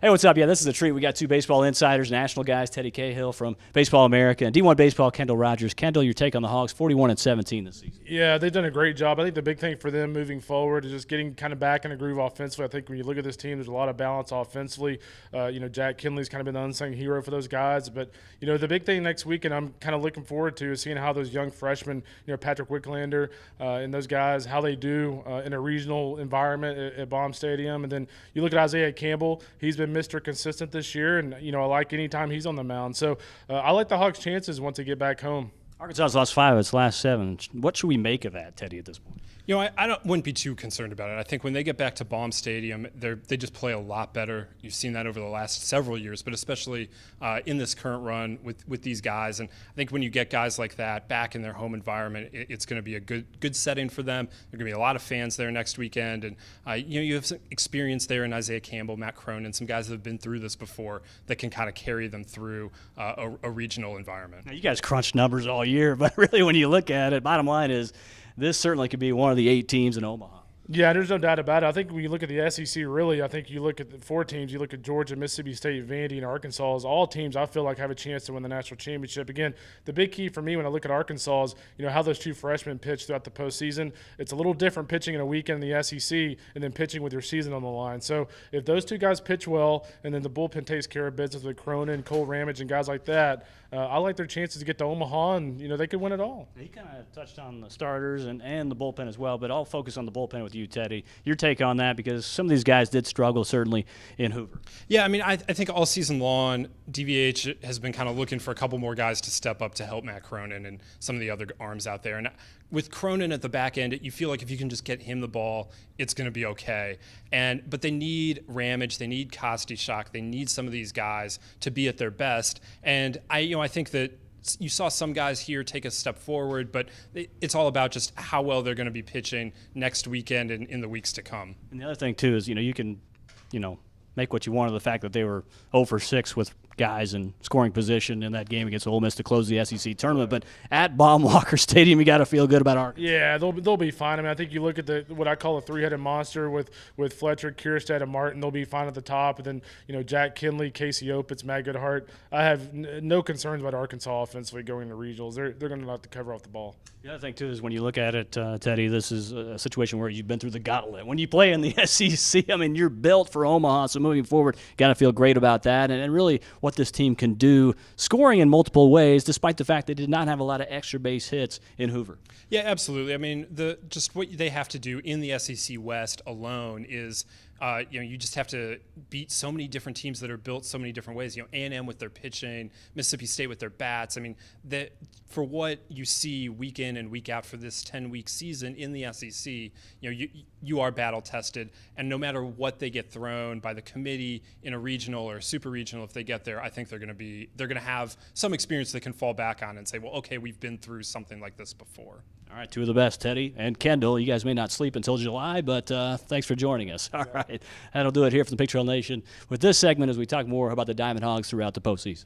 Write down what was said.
Hey, what's up? Yeah, this is a treat. We got two baseball insiders, national guys, Teddy Cahill from Baseball America, and D1 Baseball, Kendall Rogers. Kendall, your take on the Hogs, 41-17 this season. Yeah, they've done a great job. I think the big thing for them moving forward is just getting kind of back in a groove offensively. I think when you look at this team, there's a lot of balance offensively. Jack Kinley's kind of been the unsung hero for those guys. But, the big thing next week, and I'm kind of looking forward to, is seeing how those young freshmen, Patrick Wicklander and those guys, how they do in a regional environment at Baum Stadium. And then you look at Isaiah Campbell. He's been Mr. Consistent this year, and, I like any time he's on the mound. So I like the Hogs' chances once they get back home. Arkansas's lost 5 of its last 7. What should we make of that, Teddy, at this point? I wouldn't be too concerned about it. I think when they get back to Baum Stadium, they just play a lot better. You've seen that over the last several years, but especially in this current run with these guys. And I think when you get guys like that back in their home environment, it's going to be a good setting for them. There are going to be a lot of fans there next weekend, and you have some experience there in Isaiah Campbell, Matt Cronin, some guys that have been through this before that can kind of carry them through a regional environment. Now, you guys crunch numbers all year, but really when you look at it, bottom line is this certainly could be one of the 8 teams in Omaha. Yeah, there's no doubt about it. I think when you look at the SEC, really, I think you look at the 4 teams. You look at Georgia, Mississippi State, Vandy, and Arkansas. All teams I feel like have a chance to win the national championship. Again, the big key for me when I look at Arkansas is how those 2 freshmen pitch throughout the postseason. It's a little different pitching in a weekend in the SEC and then pitching with your season on the line. So if those 2 guys pitch well and then the bullpen takes care of business with Cronin, Cole Ramage, and guys like that, I like their chances to get to Omaha, and they could win it all. He kind of touched on the starters and the bullpen as well, but I'll focus on the bullpen with you, Teddy. Your take on that, because some of these guys did struggle, certainly, in Hoover. Yeah, I think all season long, DVH has been kind of looking for a couple more guys to step up to help Matt Cronin and some of the other arms out there. And with Cronin at the back end, you feel like if you can just get him the ball, it's going to be okay. But they need Ramage, they need Kostichak, they need some of these guys to be at their best. And I think that you saw some guys here take a step forward, but it's all about just how well they're going to be pitching next weekend and in the weeks to come. And the other thing too is you can make what you want of the fact that they were 0 for 6 with guys in scoring position in that game against Ole Miss to close the SEC tournament. But at Baum-Walker Stadium, you got to feel good about Arkansas. Yeah, they'll be fine. I think you look at what I call a 3-headed monster with Fletcher, Kierstead, and Martin. They'll be fine at the top. And then Jack Kinley, Casey Opitz, Matt Goodhart. I have no concerns about Arkansas offensively going to regionals. They're going to have to cover off the ball. The other thing too is when you look at it, Teddy, this is a situation where you've been through the gauntlet. When you play in the SEC, you're built for Omaha. So moving forward, got to feel great about that. And really what this team can do, scoring in multiple ways, despite the fact they did not have a lot of extra base hits in Hoover. Yeah, absolutely. Just what they have to do in the SEC West alone is you just have to beat so many different teams that are built so many different ways. A&M with their pitching, Mississippi State with their bats. For what you see week in and week out for this 10-week season in the SEC, you are battle tested, and no matter what they get thrown by the committee in a regional or a super regional, if they get there, I think they're going to have some experience they can fall back on and say, well, okay, we've been through something like this before. All right, 2 of the best, Teddy and Kendall. You guys may not sleep until July, but thanks for joining us. All right, that'll do it here from the Pictorial Nation with this segment as we talk more about the Diamond Hogs throughout the postseason.